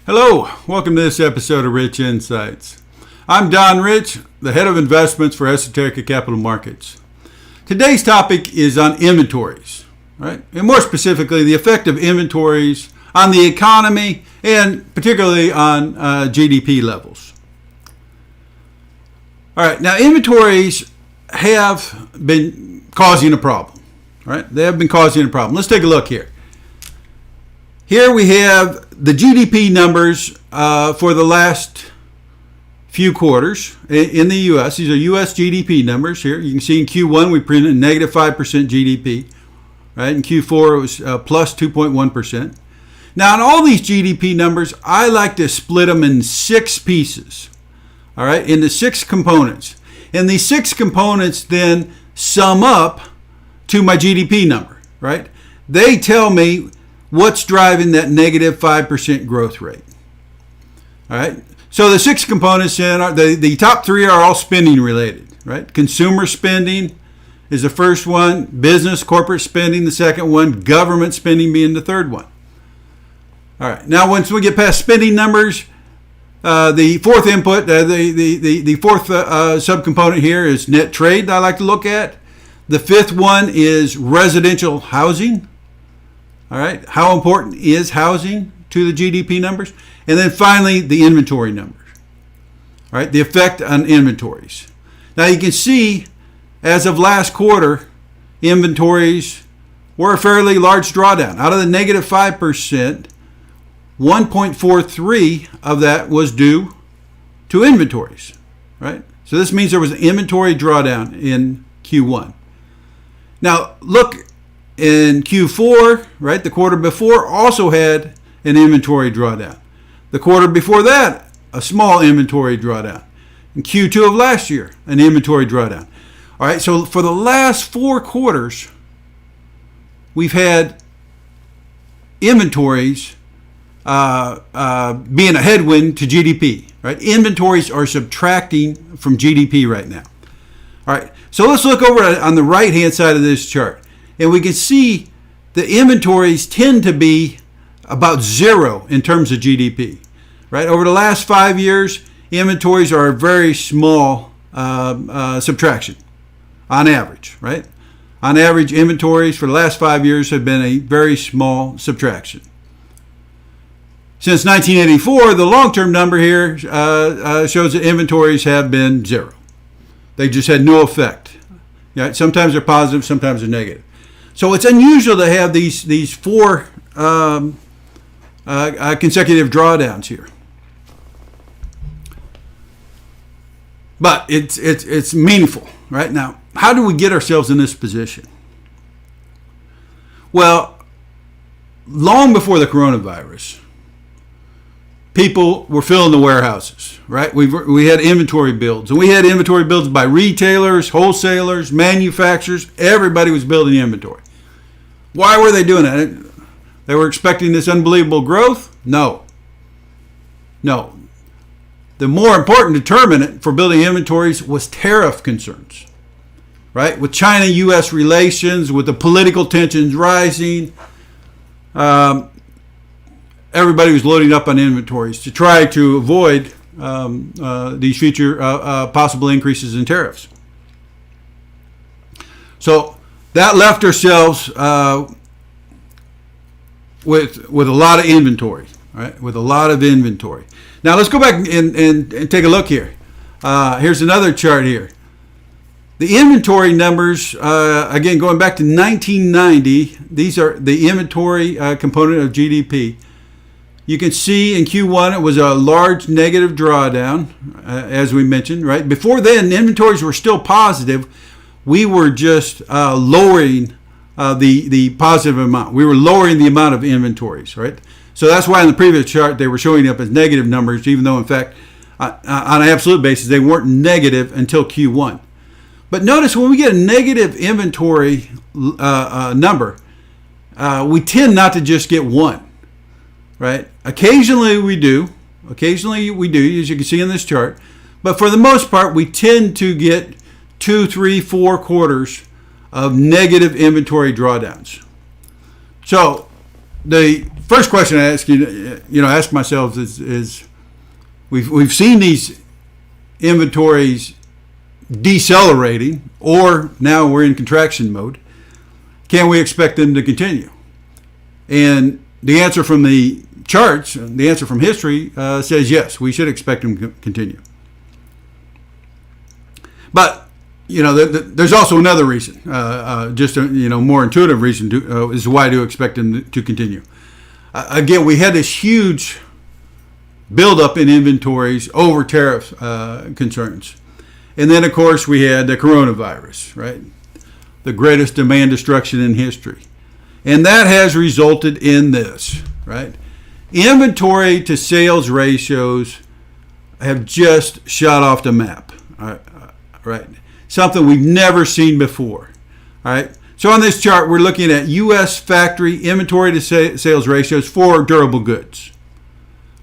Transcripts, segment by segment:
Hello, welcome to this episode of Rich Insights. I'm Don Rich, the head of investments for Esoterica Capital Markets. Today's topic is on inventories, right? And more specifically, the effect of inventories on the economy and particularly on GDP levels. All right, now inventories have been causing a problem, right? They have been causing a problem. Let's take a look here. Here we have the GDP numbers for the last few quarters in the U.S. These are U.S. GDP numbers here. You can see in Q1 we printed negative 5% GDP. Right? In Q4 it was plus 2.1%. Now in all these GDP numbers, I like to split them in 6 pieces. All right, into 6 components. And these 6 components then sum up to my GDP number. Right? They tell me what's driving that negative 5% growth rate. All right. So the 6 components in are the top 3 are all spending related, right? Consumer spending is the first one, business, corporate spending the second one, government spending being the third one. All right. Now once we get past spending numbers, the fourth input, the fourth subcomponent here is net trade that I like to look at. The fifth one is residential housing. All right, how important is housing to the GDP numbers? And then finally, the inventory numbers. All right, the effect on inventories. Now you can see, as of last quarter, inventories were a fairly large drawdown. Out of the negative 5%, 1.43 of that was due to inventories. Right? So this means there was an inventory drawdown in Q1. Now look. In Q4, right, the quarter before also had an inventory drawdown. The quarter before that, a small inventory drawdown. In Q2 of last year, an inventory drawdown. All right, so for the last 4 quarters, we've had inventories being a headwind to GDP. Right, inventories are subtracting from GDP right now. All right, so let's look over on the right-hand side of this chart. And we can see the inventories tend to be about 0 in terms of GDP. Right? Over the last 5 years, inventories are a very small subtraction on average. Right? On average, inventories for the last 5 years have been a very small subtraction. Since 1984, the long-term number here shows that inventories have been 0. They just had no effect. Right? Sometimes they're positive, sometimes they're negative. So it's unusual to have these 4 consecutive drawdowns here, but it's meaningful, right? Now, how do we get ourselves in this position? Well, long before the coronavirus, people were filling the warehouses, right? We had inventory builds, and we had inventory builds by retailers, wholesalers, manufacturers. Everybody was building inventory. Why were they doing that? They were expecting this unbelievable growth? No. The more important determinant for building inventories was tariff concerns, right? With China-U.S. relations, with the political tensions rising, everybody was loading up on inventories to try to avoid these future possible increases in tariffs. So that left ourselves with a lot of inventory, right? With a lot of inventory. Now let's go back and take a look here. Here's another chart here. The inventory numbers, again, going back to 1990, these are the inventory component of GDP. You can see in Q1 it was a large negative drawdown, as we mentioned, right? Before then, inventories were still positive. We were just lowering the positive amount. We were lowering the amount of inventories, right? So that's why in the previous chart they were showing up as negative numbers, even though in fact on an absolute basis they weren't negative until Q1. But notice when we get a negative inventory number, we tend not to just get one, right? Occasionally we do, as you can see in this chart. But for the most part, we tend to get 2, 3, 4 quarters of negative inventory drawdowns. So the first question I ask myself is we've seen these inventories decelerating, or now we're in contraction mode. Can we expect them to continue? And the answer from the charts, the answer from history says yes, we should expect them to continue. But there's also another reason, just a more intuitive reason is why to expect them to continue. Again, we had this huge buildup in inventories over tariff concerns, and then of course we had the coronavirus, right? The greatest demand destruction in history, and that has resulted in this, right? Inventory to sales ratios have just shot off the map, right? Something we've never seen before. All right. So on this chart, we're looking at U.S. factory inventory to sales ratios for durable goods.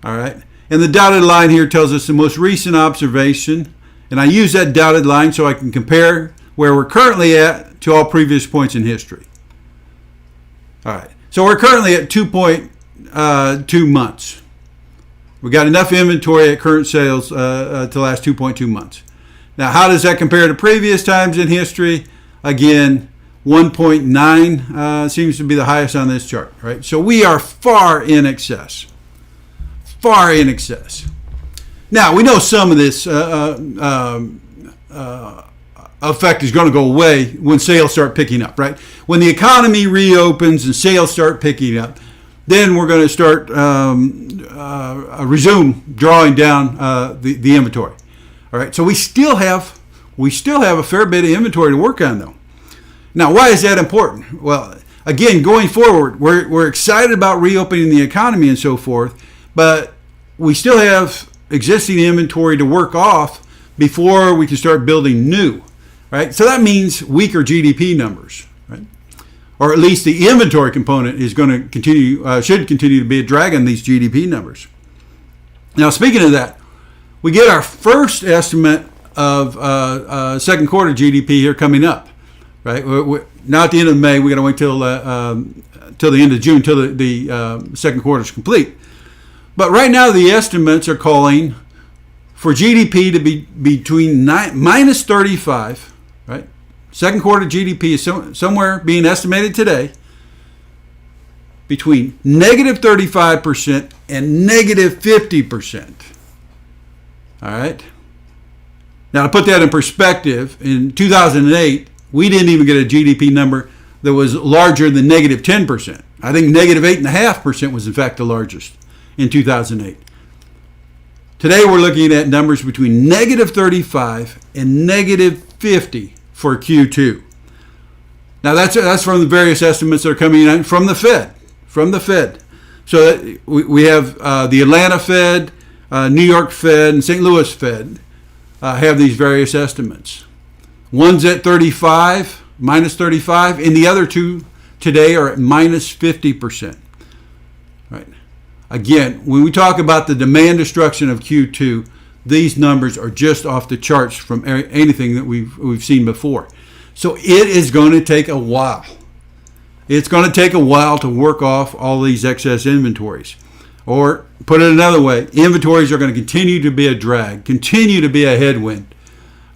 All right. And the dotted line here tells us the most recent observation. And I use that dotted line so I can compare where we're currently at to all previous points in history. All right. So we're currently at 2.2 months. We got enough inventory at current sales to last 2.2 months. Now, how does that compare to previous times in history? Again, 1.9 seems to be the highest on this chart, right? So we are far in excess. Far in excess. Now, we know some of this effect is going to go away when sales start picking up, right? When the economy reopens and sales start picking up, then we're going to start resume drawing down the inventory. All right, so we still have a fair bit of inventory to work on, though. Now, why is that important? Well, again, going forward, we're excited about reopening the economy and so forth, but we still have existing inventory to work off before we can start building new, right? So that means weaker GDP numbers, right? Or at least the inventory component is going to should continue to be a drag on these GDP numbers. Now, speaking of that, we get our first estimate of second quarter GDP here coming up, right? Now at the end of May, we got to wait till the end of June, till the second quarter is complete. But right now, the estimates are calling for GDP to be between minus 35, right? Second quarter GDP is somewhere being estimated today between negative 35% and negative 50%. All right. Now, to put that in perspective, in 2008, we didn't even get a GDP number that was larger than negative 10%. I think negative 8.5% was, in fact, the largest in 2008. Today, we're looking at numbers between negative 35 and negative 50 for Q2. Now, that's from the various estimates that are coming in from the Fed. So we have the Atlanta Fed, New York Fed, and St. Louis Fed have these various estimates. One's at 35, minus 35, and the other two today are at minus 50%. Right. Again, when we talk about the demand destruction of Q2, these numbers are just off the charts from anything that we've seen before. So it is going to take a while. It's going to take a while to work off all these excess inventories. Or put it another way, inventories are going to continue to be a drag, continue to be a headwind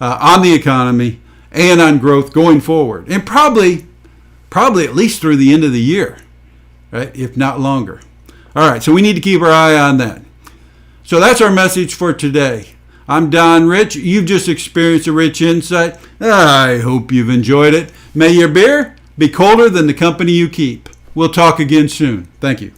on the economy and on growth going forward. And probably at least through the end of the year, right? If not longer. All right, so we need to keep our eye on that. So that's our message for today. I'm Don Rich. You've just experienced a rich insight. I hope you've enjoyed it. May your beer be colder than the company you keep. We'll talk again soon. Thank you.